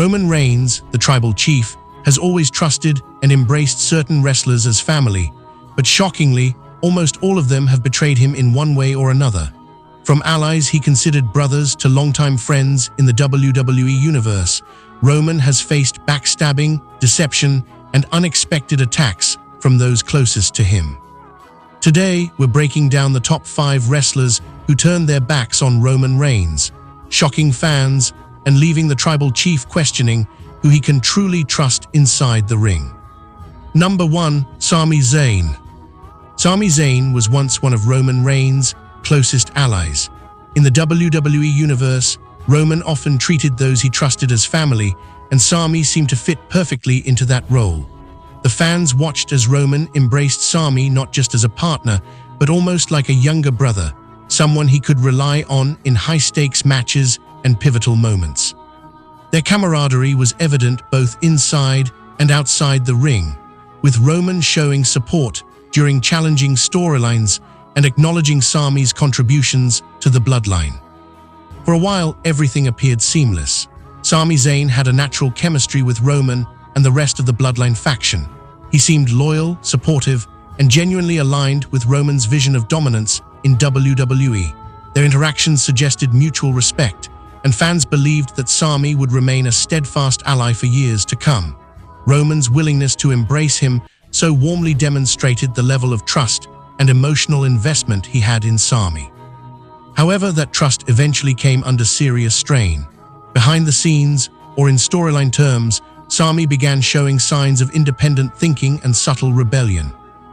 Roman Reigns, the tribal chief, has always trusted and embraced certain wrestlers as family, but shockingly, almost all of them have betrayed him in one way or another. From allies he considered brothers to longtime friends in the WWE Universe, Roman has faced backstabbing, deception, and unexpected attacks from those closest to him. Today, we're breaking down the top 5 wrestlers who turned their backs on Roman Reigns, shocking fans and leaving the tribal chief questioning who he can truly trust inside the ring. Number 1. Sami Zayn. Sami Zayn was once one of Roman Reigns' closest allies. In the WWE Universe, Roman often treated those he trusted as family, and Sami seemed to fit perfectly into that role. The fans watched as Roman embraced Sami not just as a partner, but almost like a younger brother, someone he could rely on in high-stakes matches and pivotal moments. Their camaraderie was evident both inside and outside the ring, with Roman showing support during challenging storylines and acknowledging Sami's contributions to the Bloodline. For a while, everything appeared seamless. Sami Zayn had a natural chemistry with Roman and the rest of the Bloodline faction. He seemed loyal, supportive, and genuinely aligned with Roman's vision of dominance in WWE. Their interactions suggested mutual respect, and fans believed that Sami would remain a steadfast ally for years to come. Roman's willingness to embrace him so warmly demonstrated the level of trust and emotional investment he had in Sami. However, that trust eventually came under serious strain. Behind the scenes, or in storyline terms, Sami began showing signs of independent thinking and subtle rebellion.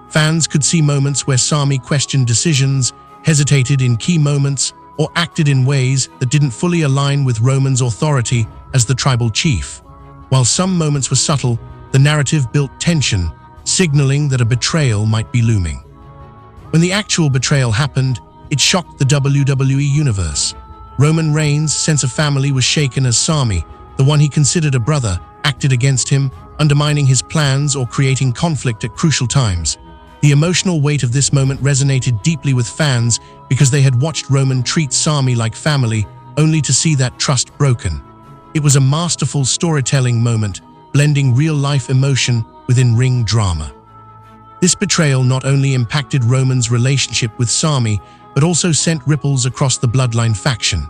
Fans could see moments where Sami questioned decisions, hesitated in key moments, or acted in ways that didn't fully align with Roman's authority as the tribal chief. While some moments were subtle, the narrative built tension, signaling that a betrayal might be looming. When the actual betrayal happened, it shocked the WWE Universe. Roman Reigns' sense of family was shaken as Sami, the one he considered a brother, acted against him, undermining his plans or creating conflict at crucial times. The emotional weight of this moment resonated deeply with fans because they had watched Roman treat Sami like family, only to see that trust broken. It was a masterful storytelling moment, blending real-life emotion with in-ring drama. This betrayal not only impacted Roman's relationship with Sami, but also sent ripples across the Bloodline faction.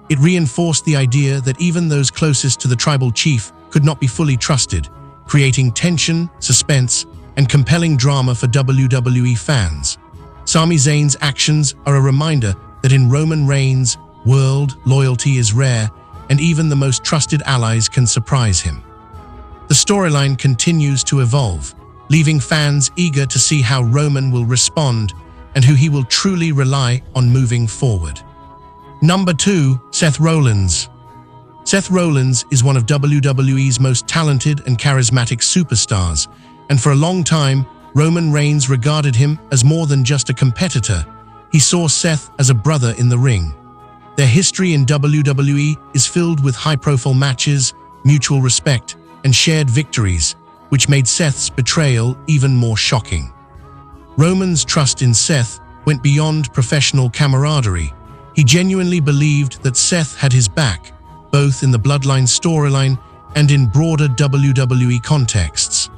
It reinforced the idea that even those closest to the tribal chief could not be fully trusted, creating tension, suspense, and compelling drama for WWE fans. Sami Zayn's actions are a reminder that in Roman Reigns' world, loyalty is rare, and even the most trusted allies can surprise him. The storyline continues to evolve, leaving fans eager to see how Roman will respond and who he will truly rely on moving forward. Number 2. Seth Rollins. Seth Rollins is one of WWE's most talented and charismatic superstars, and for a long time, Roman Reigns regarded him as more than just a competitor. He saw Seth as a brother in the ring. Their history in WWE is filled with high-profile matches, mutual respect, and shared victories, which made Seth's betrayal even more shocking. Roman's trust in Seth went beyond professional camaraderie. He genuinely believed that Seth had his back, both in the Bloodline storyline and in broader WWE contexts.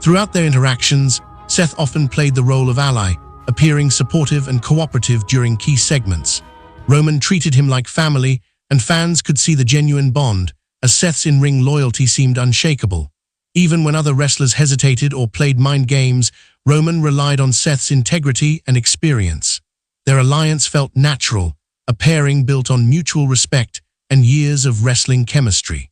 Throughout their interactions, Seth often played the role of ally, appearing supportive and cooperative during key segments. Roman treated him like family, and fans could see the genuine bond, as Seth's in-ring loyalty seemed unshakable. Even when other wrestlers hesitated or played mind games, Roman relied on Seth's integrity and experience. Their alliance felt natural, a pairing built on mutual respect and years of wrestling chemistry.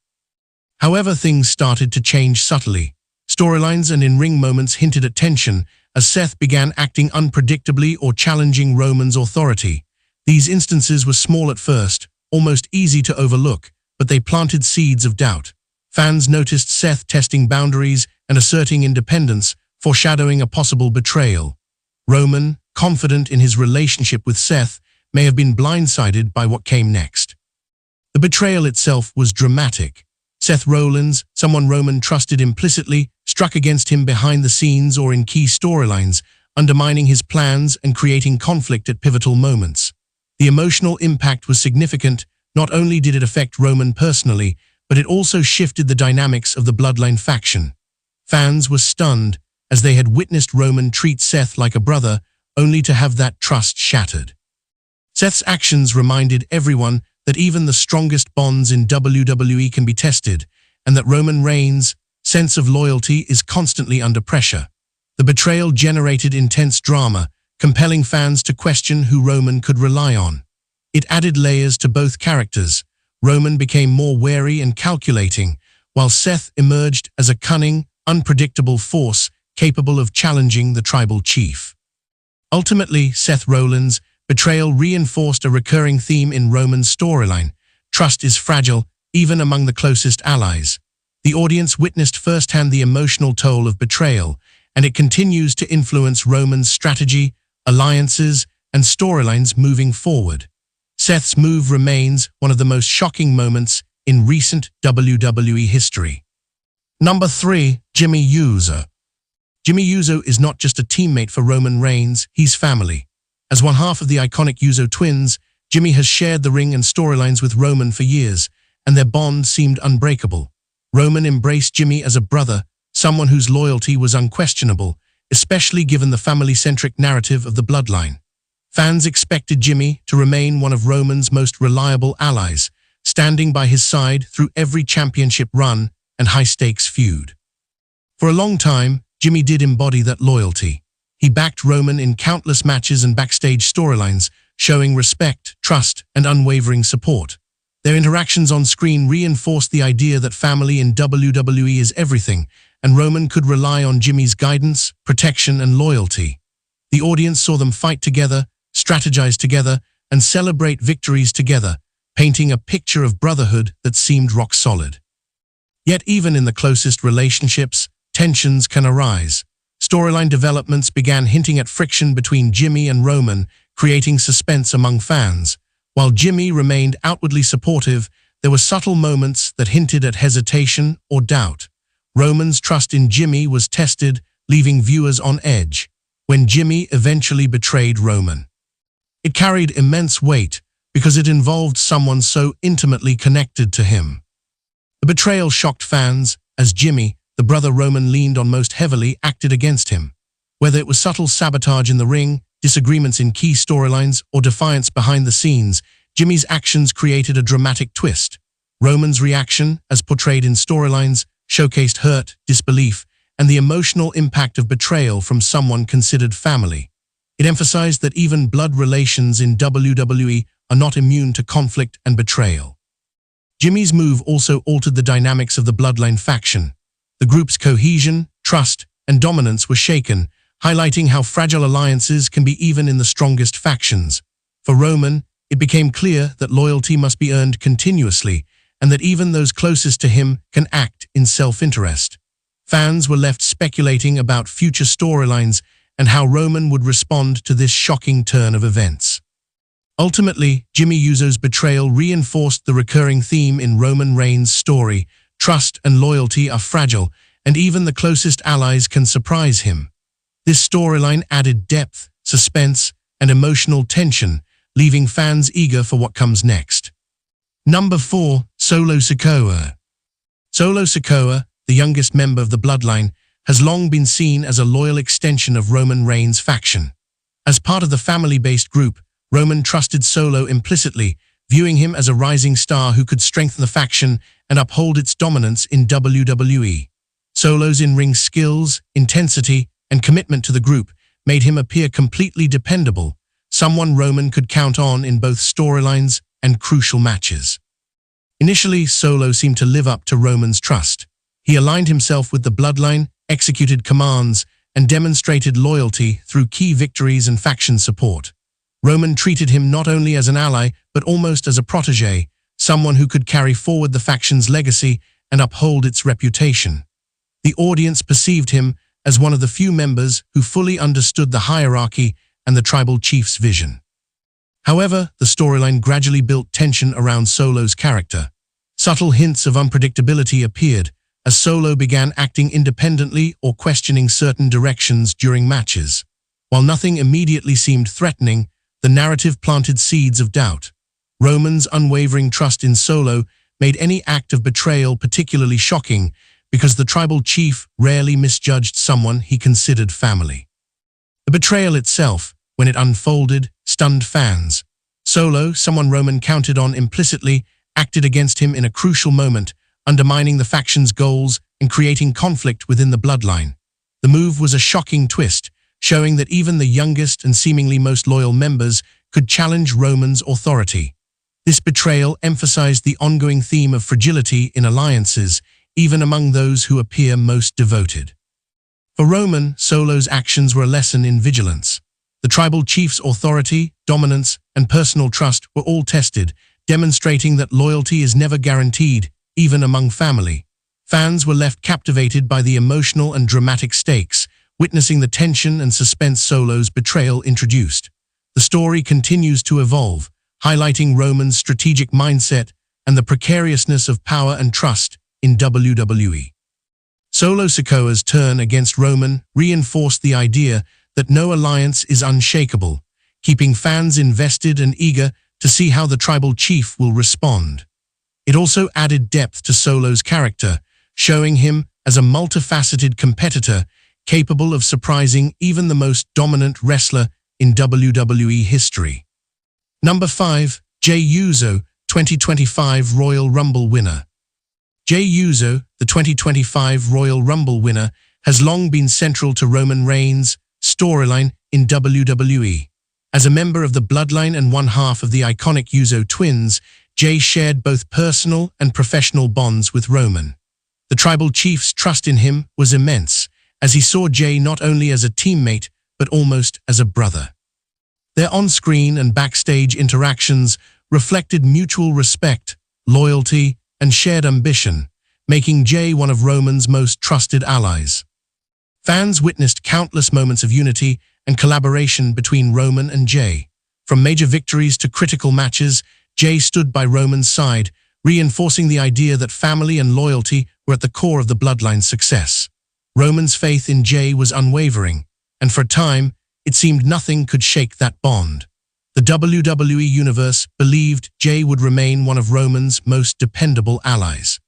However, things started to change subtly. Storylines and in-ring moments hinted at tension as Seth began acting unpredictably or challenging Roman's authority. These instances were small at first, almost easy to overlook, but they planted seeds of doubt. Fans noticed Seth testing boundaries and asserting independence, foreshadowing a possible betrayal. Roman, confident in his relationship with Seth, may have been blindsided by what came next. The betrayal itself was dramatic. Seth Rollins, someone Roman trusted implicitly, struck against him behind the scenes or in key storylines, undermining his plans and creating conflict at pivotal moments. The emotional impact was significant. Not only did it affect Roman personally, but it also shifted the dynamics of the Bloodline faction. Fans were stunned as they had witnessed Roman treat Seth like a brother, only to have that trust shattered. Seth's actions reminded everyone that even the strongest bonds in WWE can be tested, and that Roman Reigns' sense of loyalty is constantly under pressure. The betrayal generated intense drama, compelling fans to question who Roman could rely on. It added layers to both characters. Roman became more wary and calculating, while Seth emerged as a cunning, unpredictable force capable of challenging the tribal chief. Ultimately, Seth Rollins' betrayal reinforced a recurring theme in Roman's storyline. Trust is fragile, even among the closest allies. The audience witnessed firsthand the emotional toll of betrayal, and it continues to influence Roman's strategy, alliances, and storylines moving forward. Seth's move remains one of the most shocking moments in recent WWE history. Number 3. Jey Uso. Jey Uso is not just a teammate for Roman Reigns, he's family. As one half of the iconic Uso twins, Jey has shared the ring and storylines with Roman for years, and their bond seemed unbreakable. Roman embraced Jey as a brother, someone whose loyalty was unquestionable, especially given the family-centric narrative of the Bloodline. Fans expected Jey to remain one of Roman's most reliable allies, standing by his side through every championship run and high-stakes feud. For a long time, Jey did embody that loyalty. He backed Roman in countless matches and backstage storylines, showing respect, trust, and unwavering support. Their interactions on screen reinforced the idea that family in WWE is everything, and Roman could rely on Jey's guidance, protection, and loyalty. The audience saw them fight together, strategize together, and celebrate victories together, painting a picture of brotherhood that seemed rock solid. Yet even in the closest relationships, tensions can arise. Storyline developments began hinting at friction between Jey and Roman, creating suspense among fans. While Jey remained outwardly supportive, there were subtle moments that hinted at hesitation or doubt. Roman's trust in Jey was tested, leaving viewers on edge, when Jey eventually betrayed Roman. It carried immense weight because it involved someone so intimately connected to him. The betrayal shocked fans, as Jey, the brother Roman leaned on most heavily, acted against him. Whether it was subtle sabotage in the ring, disagreements in key storylines, or defiance behind the scenes, Jey's actions created a dramatic twist. Roman's reaction, as portrayed in storylines, showcased hurt, disbelief, and the emotional impact of betrayal from someone considered family. It emphasized that even blood relations in WWE are not immune to conflict and betrayal. Jey's move also altered the dynamics of the Bloodline faction. The group's cohesion, trust, and dominance were shaken, highlighting how fragile alliances can be even in the strongest factions. For Roman, it became clear that loyalty must be earned continuously, and that even those closest to him can act in self-interest. Fans were left speculating about future storylines and how Roman would respond to this shocking turn of events. Ultimately, Jey Uso's betrayal reinforced the recurring theme in Roman Reigns' story. Trust and loyalty are fragile, and even the closest allies can surprise him. This storyline added depth, suspense, and emotional tension, leaving fans eager for what comes next. Number 4. Solo Sikoa. Solo Sikoa, the youngest member of the Bloodline, has long been seen as a loyal extension of Roman Reigns' faction. As part of the family-based group, Roman trusted Solo implicitly, viewing him as a rising star who could strengthen the faction and uphold its dominance in WWE. Solo's in-ring skills, intensity, and commitment to the group made him appear completely dependable, someone Roman could count on in both storylines and crucial matches. Initially, Solo seemed to live up to Roman's trust. He aligned himself with the Bloodline, executed commands, and demonstrated loyalty through key victories and faction support. Roman treated him not only as an ally, but almost as a protege, someone who could carry forward the faction's legacy and uphold its reputation. The audience perceived him as one of the few members who fully understood the hierarchy and the tribal chief's vision. However, the storyline gradually built tension around Solo's character. Subtle hints of unpredictability appeared as Solo began acting independently or questioning certain directions during matches. While nothing immediately seemed threatening, the narrative planted seeds of doubt. Roman's unwavering trust in Solo made any act of betrayal particularly shocking because the tribal chief rarely misjudged someone he considered family. The betrayal itself, when it unfolded, stunned fans. Solo, someone Roman counted on implicitly, acted against him in a crucial moment, undermining the faction's goals and creating conflict within the bloodline. The move was a shocking twist, showing that even the youngest and seemingly most loyal members could challenge Roman's authority. This betrayal emphasized the ongoing theme of fragility in alliances, even among those who appear most devoted. For Roman, Solo's actions were a lesson in vigilance. The tribal chief's authority, dominance, and personal trust were all tested, demonstrating that loyalty is never guaranteed, even among family. Fans were left captivated by the emotional and dramatic stakes, witnessing the tension and suspense Solo's betrayal introduced. The story continues to evolve, highlighting Roman's strategic mindset and the precariousness of power and trust in WWE. Solo Sikoa's turn against Roman reinforced the idea that no alliance is unshakable, keeping fans invested and eager to see how the tribal chief will respond. It also added depth to Solo's character, showing him as a multifaceted competitor capable of surprising even the most dominant wrestler in WWE history. Number 5. Jey Uso, 2025 Royal Rumble winner. Jey Uso, the 2025 Royal Rumble winner, has long been central to Roman Reigns' storyline in WWE. As a member of the Bloodline and one half of the iconic Uso twins, Jey shared both personal and professional bonds with Roman. The tribal chief's trust in him was immense, as he saw Jey not only as a teammate, but almost as a brother. Their on-screen and backstage interactions reflected mutual respect, loyalty, and shared ambition, making Jey one of Roman's most trusted allies. Fans witnessed countless moments of unity and collaboration between Roman and Jey. From major victories to critical matches, Jey stood by Roman's side, reinforcing the idea that family and loyalty were at the core of the Bloodline's success. Roman's faith in Jey was unwavering, and for a time, it seemed nothing could shake that bond. The WWE Universe believed Jey would remain one of Roman's most dependable allies.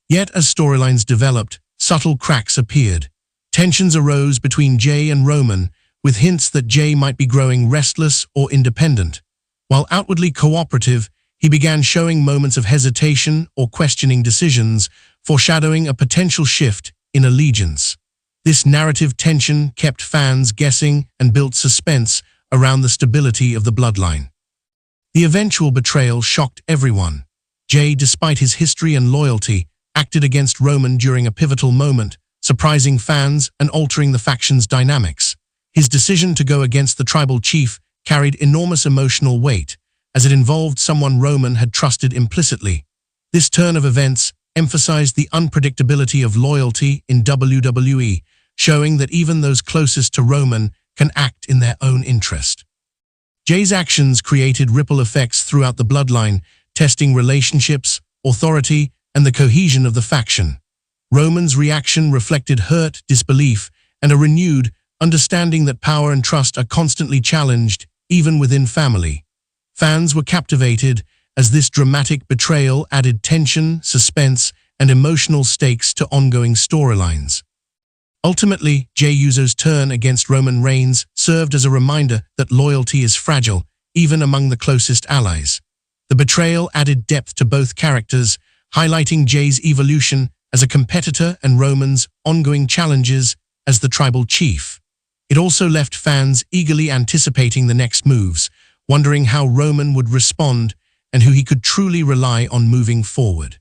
Yet as storylines developed, subtle cracks appeared. Tensions arose between Jey and Roman, with hints that Jey might be growing restless or independent. While outwardly cooperative, he began showing moments of hesitation or questioning decisions, foreshadowing a potential shift in allegiance. This narrative tension kept fans guessing and built suspense around the stability of the bloodline. The eventual betrayal shocked everyone. Jey, despite his history and loyalty, acted against Roman during a pivotal moment, surprising fans and altering the faction's dynamics. His decision to go against the tribal chief carried enormous emotional weight, as it involved someone Roman had trusted implicitly. This turn of events emphasized the unpredictability of loyalty in WWE, showing that even those closest to Roman can act in their own interest. Jey's actions created ripple effects throughout the bloodline, testing relationships, authority, and the cohesion of the faction. Roman's reaction reflected hurt, disbelief, and a renewed understanding that power and trust are constantly challenged, even within family. Fans were captivated as this dramatic betrayal added tension, suspense, and emotional stakes to ongoing storylines. Ultimately, Jey Uso's turn against Roman Reigns served as a reminder that loyalty is fragile, even among the closest allies. The betrayal added depth to both characters, highlighting Jey's evolution as a competitor and Roman's ongoing challenges as the tribal chief. It also left fans eagerly anticipating the next moves, wondering how Roman would respond and who he could truly rely on moving forward.